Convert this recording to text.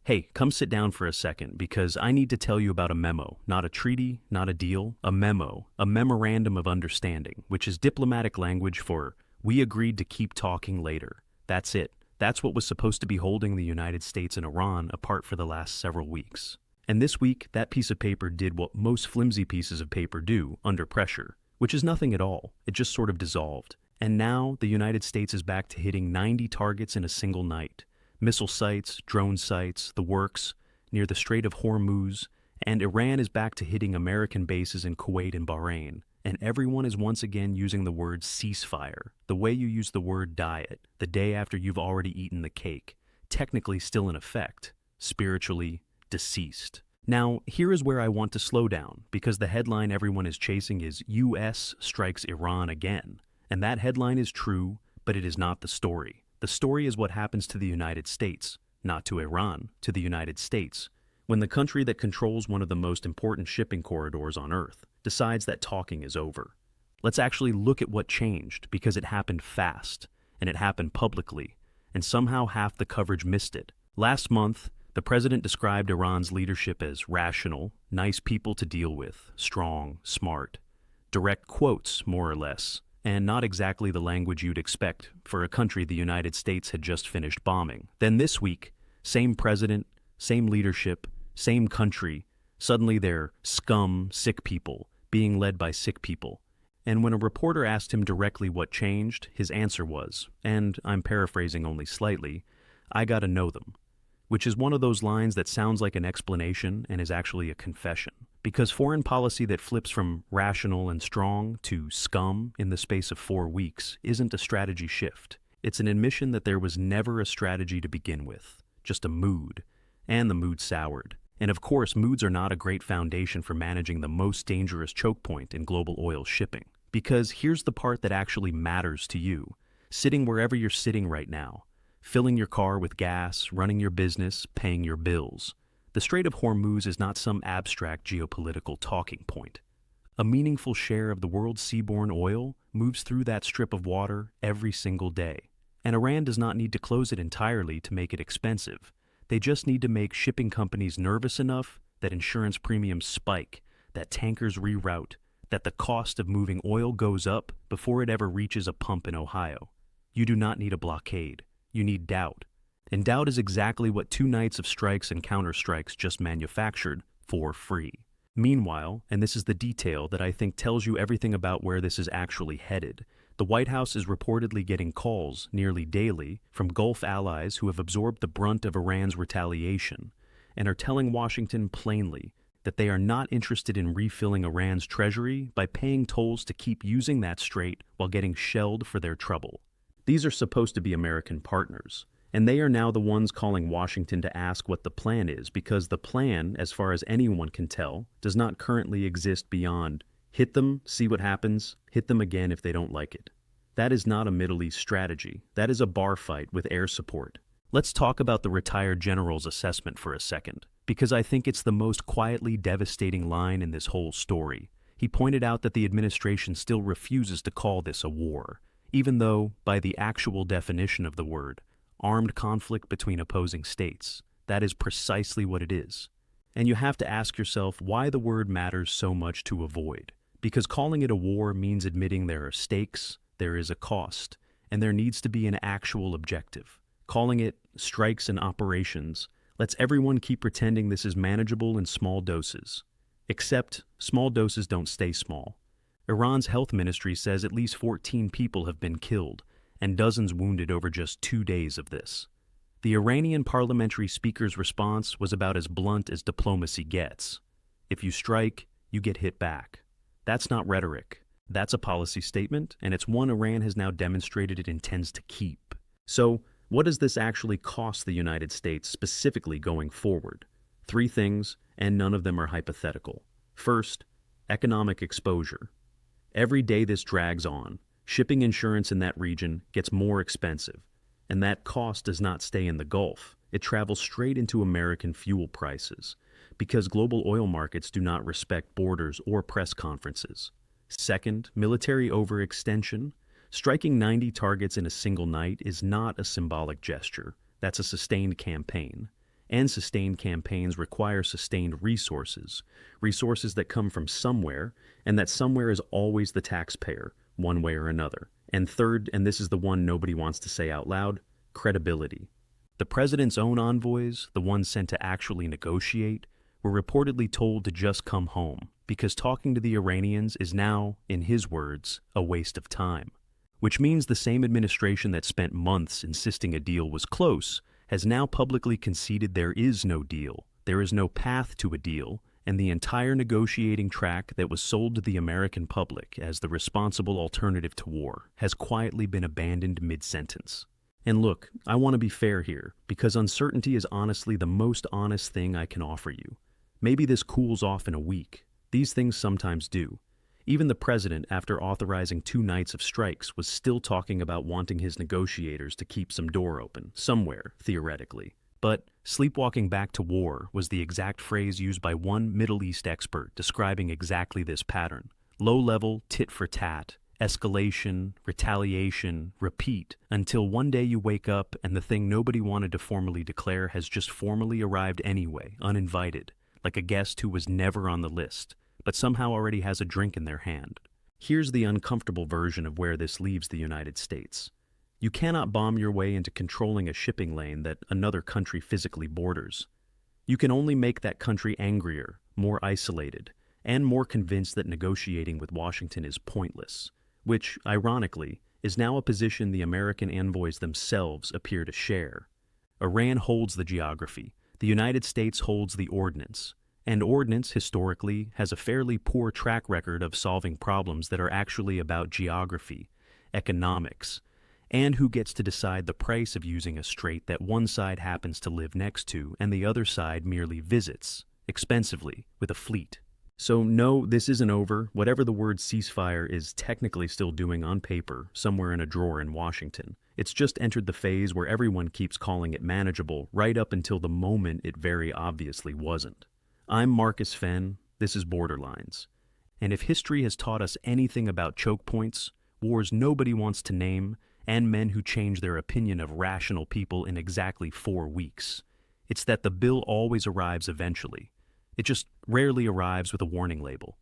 Hey, come sit down for a second because I need to tell you about a memo, not a treaty, not a deal, a memo, a memorandum of understanding, which is diplomatic language for we agreed to keep talking later. That's it. That's what was supposed to be holding the United States and Iran apart for the last several weeks. And this week, that piece of paper did what most flimsy pieces of paper do under pressure, which is nothing at all. It just sort of dissolved. And now the United States is back to hitting 90 targets in a single night. Missile sites, drone sites, the works, near the Strait of Hormuz, and Iran is back to hitting American bases in Kuwait and Bahrain. And everyone is once again using the word ceasefire, the way you use the word diet, the day after you've already eaten the cake, technically still in effect, spiritually deceased. Now, here is where I want to slow down, because the headline everyone is chasing is US strikes Iran again. And that headline is true, but it is not the story. The story is what happens to the United States, not to Iran, to the United States, when the country that controls one of the most important shipping corridors on Earth decides that talking is over. Let's actually look at what changed, because it happened fast, and it happened publicly, and somehow half the coverage missed it. Last month, the president described Iran's leadership as rational, nice people to deal with, strong, smart. Direct quotes, more or less, and not exactly the language you'd expect for a country the United States had just finished bombing. Then this week, same president, same leadership, same country, suddenly they're scum, sick people, being led by sick people. And when a reporter asked him directly what changed, his answer was, and I'm paraphrasing only slightly, "I gotta know them," which is one of those lines that sounds like an explanation and is actually a confession. Because foreign policy that flips from rational and strong to scum in the space of 4 weeks isn't a strategy shift. It's an admission that there was never a strategy to begin with, just a mood, and the mood soured. And of course, moods are not a great foundation for managing the most dangerous choke point in global oil shipping. Because here's the part that actually matters to you. Sitting wherever you're sitting right now, filling your car with gas, running your business, paying your bills. The Strait of Hormuz is not some abstract geopolitical talking point. A meaningful share of the world's seaborne oil moves through that strip of water every single day. And Iran does not need to close it entirely to make it expensive. They just need to make shipping companies nervous enough that insurance premiums spike, that tankers reroute, that the cost of moving oil goes up before it ever reaches a pump in Ohio. You do not need a blockade. You need doubt. And doubt is exactly what 2 nights of strikes and counterstrikes just manufactured for free. Meanwhile, and this is the detail that I think tells you everything about where this is actually headed, the White House is reportedly getting calls nearly daily from Gulf allies who have absorbed the brunt of Iran's retaliation and are telling Washington plainly that they are not interested in refilling Iran's treasury by paying tolls to keep using that strait while getting shelled for their trouble. These are supposed to be American partners. And they are now the ones calling Washington to ask what the plan is, because the plan, as far as anyone can tell, does not currently exist beyond hit them, see what happens, hit them again if they don't like it. That is not a Middle East strategy. That is a bar fight with air support. Let's talk about the retired general's assessment for a second, because I think it's the most quietly devastating line in this whole story. He pointed out that the administration still refuses to call this a war, even though, by the actual definition of the word, armed conflict between opposing states, that is precisely what it is. And you have to ask yourself why the word matters so much to avoid. Because calling it a war means admitting there are stakes, there is a cost, and there needs to be an actual objective. Calling it strikes and operations lets everyone keep pretending this is manageable in small doses. Except, small doses don't stay small. Iran's health ministry says at least 14 people have been killed, and dozens wounded over just 2 days of this. The Iranian parliamentary speaker's response was about as blunt as diplomacy gets. If you strike, you get hit back. That's not rhetoric. That's a policy statement, and it's one Iran has now demonstrated it intends to keep. So, what does this actually cost the United States specifically going forward? 3 things, and none of them are hypothetical. First, economic exposure. Every day this drags on, shipping insurance in that region gets more expensive, and that cost does not stay in the Gulf. It travels straight into American fuel prices, because global oil markets do not respect borders or press conferences. Second, military overextension. Striking 90 targets in a single night is not a symbolic gesture. That's a sustained campaign. and sustained campaigns require sustained resources, resources that come from somewhere, and that somewhere is always the taxpayer, one way or another. And third, and this is the one nobody wants to say out loud, credibility. The president's own envoys, the ones sent to actually negotiate, were reportedly told to just come home, because talking to the Iranians is now, in his words, a waste of time. Which means the same administration that spent months insisting a deal was close has now publicly conceded there is no deal, there is no path to a deal, and the entire negotiating track that was sold to the American public as the responsible alternative to war has quietly been abandoned mid-sentence. And look, I want to be fair here, because uncertainty is honestly the most honest thing I can offer you. Maybe this cools off in a week. These things sometimes do. Even the president, after authorizing 2 nights of strikes, was still talking about wanting his negotiators to keep some door open, somewhere, theoretically. But sleepwalking back to war was the exact phrase used by one Middle East expert describing exactly this pattern. Low-level, tit-for-tat, escalation, retaliation, repeat, until one day you wake up and the thing nobody wanted to formally declare has just formally arrived anyway, uninvited, like a guest who was never on the list, but somehow already has a drink in their hand. Here's the uncomfortable version of where this leaves the United States. You cannot bomb your way into controlling a shipping lane that another country physically borders. You can only make that country angrier, more isolated, and more convinced that negotiating with Washington is pointless, which, ironically, is now a position the American envoys themselves appear to share. Iran holds the geography, the United States holds the ordnance, and ordnance, historically, has a fairly poor track record of solving problems that are actually about geography, economics, and who gets to decide the price of using a strait that one side happens to live next to and the other side merely visits, expensively, with a fleet. So no, this isn't over. Whatever the word ceasefire is technically still doing on paper, somewhere in a drawer in Washington, it's just entered the phase where everyone keeps calling it manageable right up until the moment it very obviously wasn't. I'm Marcus Fenn, this is Borderlines. And if history has taught us anything about choke points, wars nobody wants to name, and men who change their opinion of rational people in exactly 4 weeks, it's that the bill always arrives eventually. It just rarely arrives with a warning label.